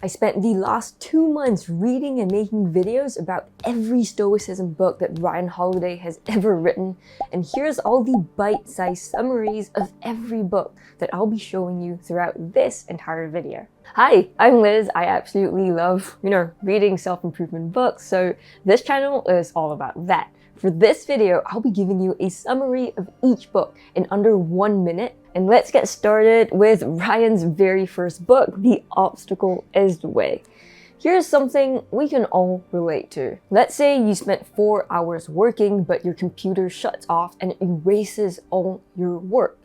I spent the last 2 months reading and making videos about every Stoicism book that Ryan Holiday has ever written, and here's all the bite-sized summaries of every book that I'll be showing you throughout this entire video. Hi, I'm Liz. I absolutely love, reading self-improvement books, so this channel is all about that. For this video, I'll be giving you a summary of each book in under 1 minute. And let's get started with Ryan's very first book, The Obstacle is the Way. Here's something we can all relate to. Let's say you spent 4 hours working, but your computer shuts off and erases all your work.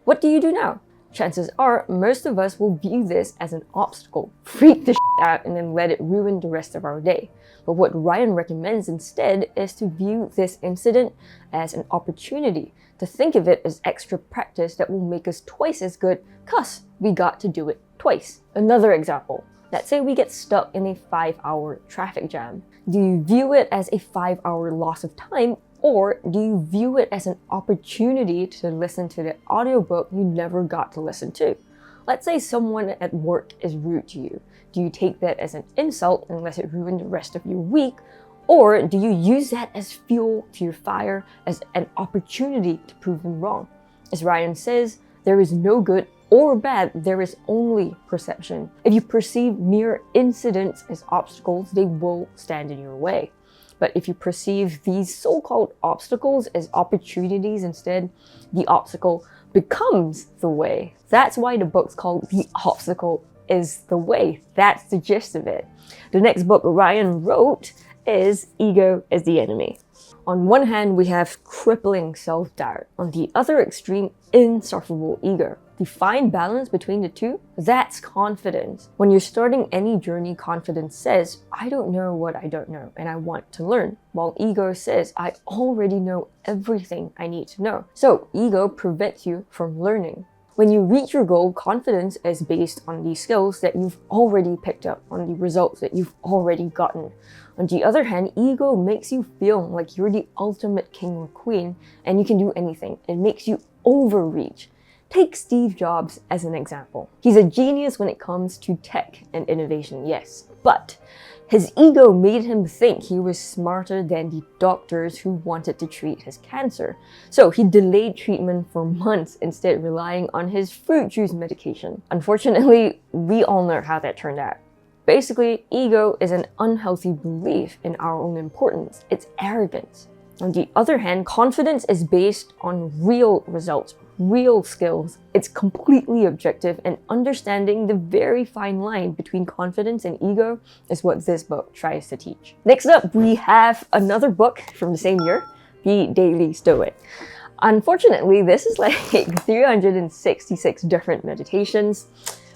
What do you do now? Chances are, most of us will view this as an obstacle, freak the shit out, and then let it ruin the rest of our day. But what Ryan recommends instead is to view this incident as an opportunity, to think of it as extra practice that will make us twice as good, 'cause we got to do it twice. Another example. Let's say we get stuck in a 5-hour traffic jam. Do you view it as a 5-hour loss of time, or do you view it as an opportunity to listen to the audiobook you never got to listen to? Let's say someone at work is rude to you. Do you take that as an insult and let it ruin the rest of your week? Or do you use that as fuel to your fire, as an opportunity to prove them wrong? As Ryan says, there is no good or bad, there is only perception. If you perceive mere incidents as obstacles, they will stand in your way. But if you perceive these so-called obstacles as opportunities instead, the obstacle becomes the way. That's why the book's called The Obstacle is the Way. That's the gist of it. The next book Ryan wrote is Ego is the Enemy. On one hand, we have crippling self-doubt. On the other extreme, insufferable ego. The fine balance between the two, that's confidence. When you're starting any journey, confidence says, I don't know what I don't know and I want to learn. While ego says, I already know everything I need to know. So ego prevents you from learning. When you reach your goal, confidence is based on the skills that you've already picked up, on the results that you've already gotten. On the other hand, ego makes you feel like you're the ultimate king or queen and you can do anything. It makes you overreach. Take Steve Jobs as an example. He's a genius when it comes to tech and innovation, yes, but his ego made him think he was smarter than the doctors who wanted to treat his cancer. So he delayed treatment for months, instead relying on his fruit juice medication. Unfortunately, we all know how that turned out. Basically, ego is an unhealthy belief in our own importance. It's arrogance. On the other hand, confidence is based on real results, real skills. It's completely objective, and understanding the very fine line between confidence and ego is what this book tries to teach. Next up, we have another book from the same year, The Daily Stoic. Unfortunately, this is like 366 different meditations,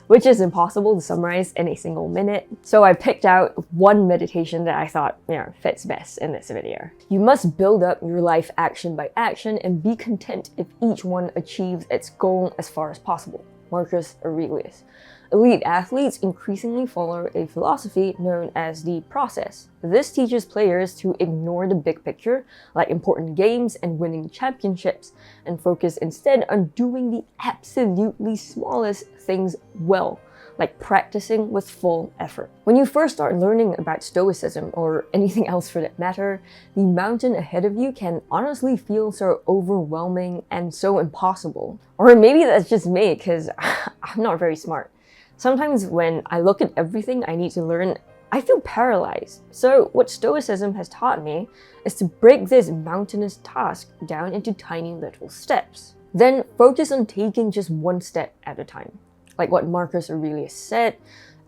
which is impossible to summarize in a single minute. So I picked out one meditation that I thought, fits best in this video. You must build up your life action by action and be content if each one achieves its goal as far as possible. Marcus Aurelius. Elite athletes increasingly follow a philosophy known as the process. This teaches players to ignore the big picture, like important games and winning championships, and focus instead on doing the absolutely smallest things well, like practicing with full effort. When you first start learning about Stoicism, or anything else for that matter, the mountain ahead of you can honestly feel so overwhelming and so impossible. Or maybe that's just me, because I'm not very smart. Sometimes when I look at everything I need to learn, I feel paralyzed. So what Stoicism has taught me is to break this mountainous task down into tiny little steps. Then focus on taking just one step at a time. Like what Marcus Aurelius said,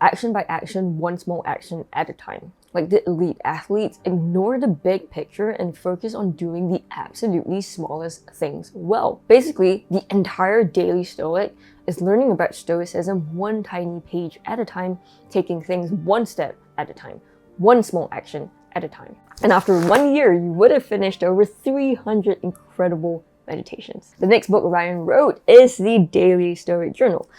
action by action, one small action at a time. Like the elite athletes, ignore the big picture and focus on doing the absolutely smallest things well. Basically, the entire Daily Stoic is learning about Stoicism one tiny page at a time, taking things one step at a time, one small action at a time. And after 1 year, you would have finished over 300 incredible meditations. The next book Ryan wrote is the Daily Stoic Journal.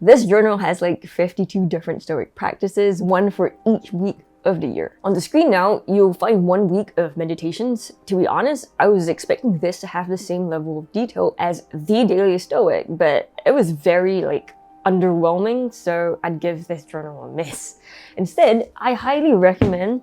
This journal has like 52 different Stoic practices, one for each week of the year. On the screen now, you'll find 1 week of meditations. To be honest, I was expecting this to have the same level of detail as the Daily Stoic, but it was very underwhelming, so I'd give this journal a miss. Instead, I highly recommend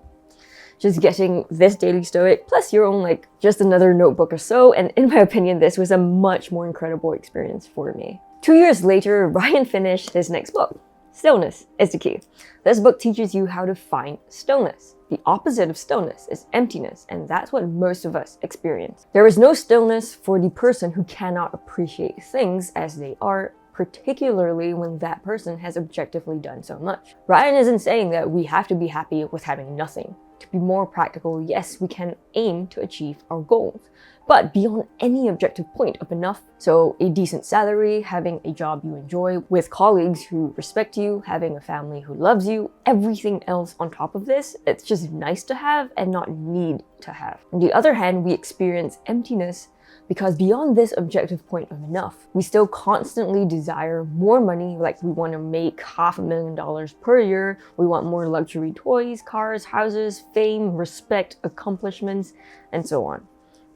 just getting this Daily Stoic plus your own, like, just another notebook or so, and in my opinion, this was a much more incredible experience for me. 2 years later, Ryan finished his next book. Stillness is the key. This book teaches you how to find stillness. The opposite of stillness is emptiness, and that's what most of us experience. There is no stillness for the person who cannot appreciate things as they are, particularly when that person has objectively done so much. Ryan isn't saying that we have to be happy with having nothing. To be more practical, yes, we can aim to achieve our goals, but beyond any objective point of enough. So a decent salary, having a job you enjoy, with colleagues who respect you, having a family who loves you, everything else on top of this, it's just nice to have and not need to have. On the other hand, we experience emptiness because beyond this objective point of enough, we still constantly desire more money, like we want to make $500,000 per year, we want more luxury toys, cars, houses, fame, respect, accomplishments, and so on.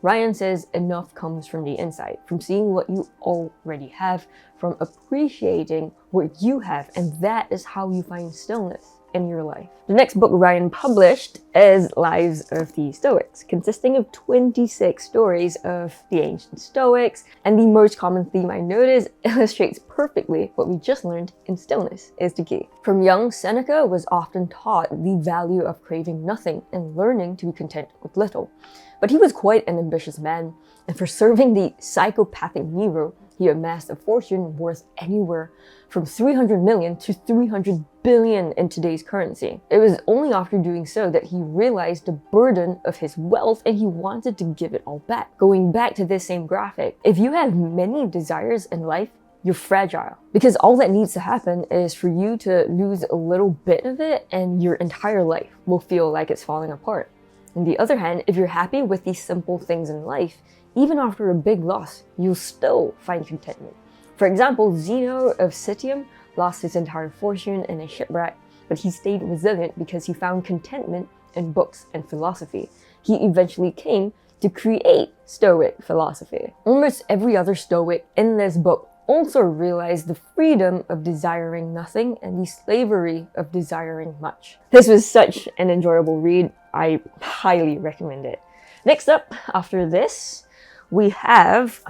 Ryan says enough comes from the inside, from seeing what you already have, from appreciating what you have, and that is how you find stillness in your life. The next book Ryan published is Lives of the Stoics, consisting of 26 stories of the ancient Stoics, and the most common theme I noticed illustrates perfectly what we just learned in Stillness is the key. From young, Seneca was often taught the value of craving nothing and learning to be content with little. But he was quite an ambitious man, and for serving the psychopathic Nero, he amassed a fortune worth anywhere from 300 million to 300 billion in today's currency. It was only after doing so that he realized the burden of his wealth and he wanted to give it all back. Going back to this same graphic, if you have many desires in life, you're fragile. Because all that needs to happen is for you to lose a little bit of it and your entire life will feel like it's falling apart. On the other hand, if you're happy with these simple things in life, even after a big loss, you'll still find contentment. For example, Zeno of Citium lost his entire fortune in a shipwreck, but he stayed resilient because he found contentment in books and philosophy. He eventually came to create Stoic philosophy. Almost every other Stoic in this book also realized the freedom of desiring nothing and the slavery of desiring much. This was such an enjoyable read. I highly recommend it. Next up, after this, we have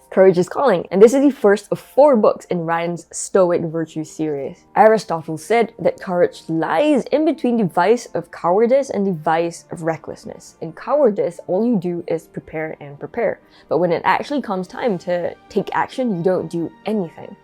Courage is Calling, and this is the first of 4 books in Ryan's Stoic Virtue series. Aristotle said that courage lies in between the vice of cowardice and the vice of recklessness. In cowardice, all you do is prepare and prepare, but when it actually comes time to take action, you don't do anything.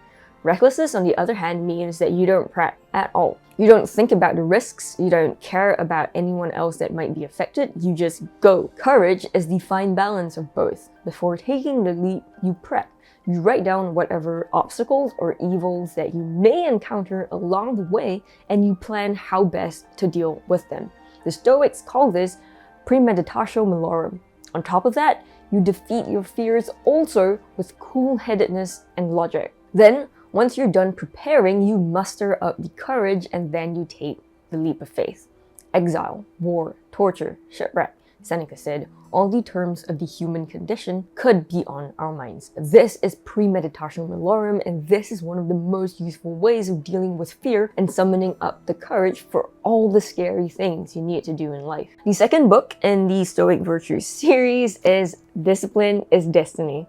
Recklessness, on the other hand, means that you don't prep at all. You don't think about the risks, you don't care about anyone else that might be affected, you just go. Courage is the fine balance of both. Before taking the leap, you prep. You write down whatever obstacles or evils that you may encounter along the way, and you plan how best to deal with them. The Stoics call this premeditatio malorum. On top of that, you defeat your fears also with cool-headedness and logic. Then, once you're done preparing, you muster up the courage and then you take the leap of faith. Exile, war, torture, shipwreck. Seneca said, all the terms of the human condition could be on our minds. This is premeditatio malorum, and this is one of the most useful ways of dealing with fear and summoning up the courage for all the scary things you need to do in life. The second book in the Stoic Virtues series is Discipline is Destiny.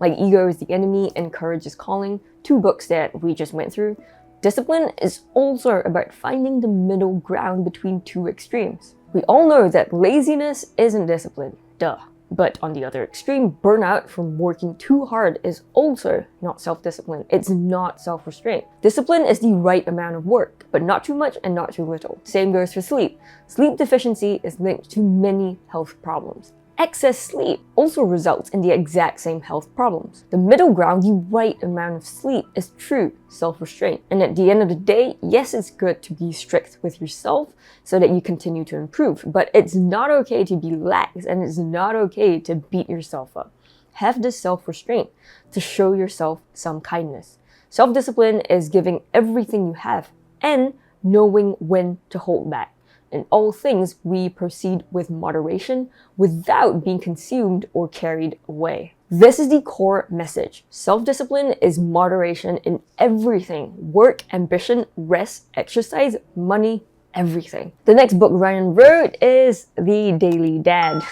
Like Ego is the Enemy and Courage is Calling, 2 books that we just went through. Discipline is also about finding the middle ground between 2 extremes. We all know that laziness isn't discipline, duh. But on the other extreme, burnout from working too hard is also not self-discipline. It's not self-restraint. Discipline is the right amount of work, but not too much and not too little. Same goes for sleep. Sleep deficiency is linked to many health problems. Excess sleep also results in the exact same health problems. The middle ground, the right amount of sleep, is true self-restraint. And at the end of the day, yes, it's good to be strict with yourself so that you continue to improve, but it's not okay to be lax and it's not okay to beat yourself up. Have this self-restraint to show yourself some kindness. Self-discipline is giving everything you have and knowing when to hold back. In all things, we proceed with moderation without being consumed or carried away. This is the core message. Self-discipline is moderation in everything. Work, ambition, rest, exercise, money, everything. The next book Ryan wrote is The Daily Dad.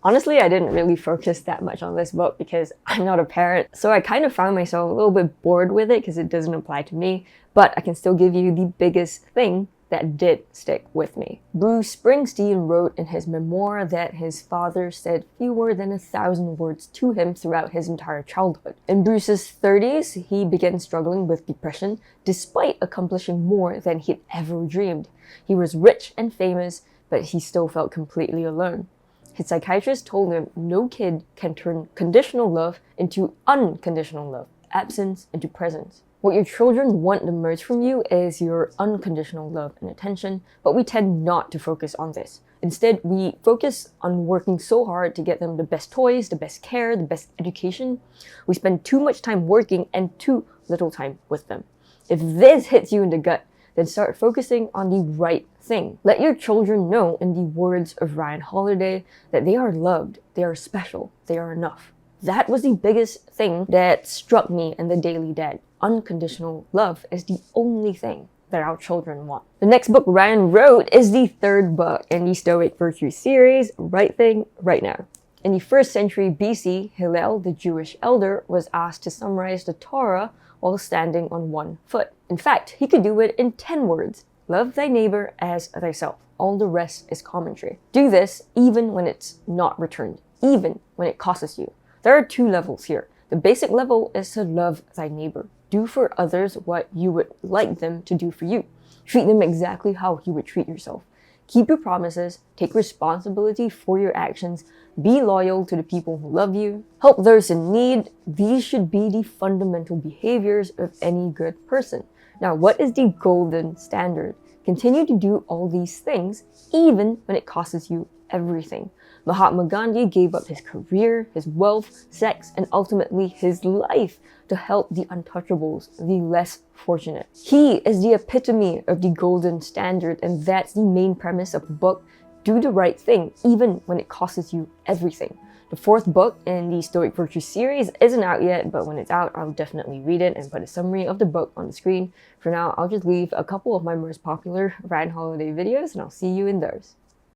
Honestly, I didn't really focus that much on this book because I'm not a parent, so I kind of found myself a little bit bored with it because it doesn't apply to me, but I can still give you the biggest thing that did stick with me. Bruce Springsteen wrote in his memoir that his father said fewer than 1,000 words to him throughout his entire childhood. In Bruce's 30s, he began struggling with depression despite accomplishing more than he'd ever dreamed. He was rich and famous, but he still felt completely alone. His psychiatrist told him no kid can turn conditional love into unconditional love, absence into presence. What your children want the most from you is your unconditional love and attention, but we tend not to focus on this. Instead, we focus on working so hard to get them the best toys, the best care, the best education. We spend too much time working and too little time with them. If this hits you in the gut, then start focusing on the right thing. Let your children know, in the words of Ryan Holiday, that they are loved, they are special, they are enough. That was the biggest thing that struck me in The Daily Dad. Unconditional love is the only thing that our children want. The next book Ryan wrote is the third book in the Stoic Virtue series, Right Thing, Right Now. In the 1st century BC, Hillel, the Jewish elder, was asked to summarize the Torah while standing on one foot. In fact, he could do it in 10 words. Love thy neighbor as thyself. All the rest is commentary. Do this even when it's not returned, even when it costs you. There are 2 levels here. The basic level is to love thy neighbor. Do for others what you would like them to do for you. Treat them exactly how you would treat yourself. Keep your promises, take responsibility for your actions, be loyal to the people who love you, help those in need. These should be the fundamental behaviors of any good person. Now, what is the golden standard? Continue to do all these things, even when it costs you everything. Mahatma Gandhi gave up his career, his wealth, sex, and ultimately his life to help the untouchables, the less fortunate. He is the epitome of the golden standard, and that's the main premise of the book. Do the right thing, even when it costs you everything. The 4th book in the Stoic Virtue series isn't out yet, but when it's out, I'll definitely read it and put a summary of the book on the screen. For now, I'll just leave a couple of my most popular Ryan Holiday videos, and I'll see you in those.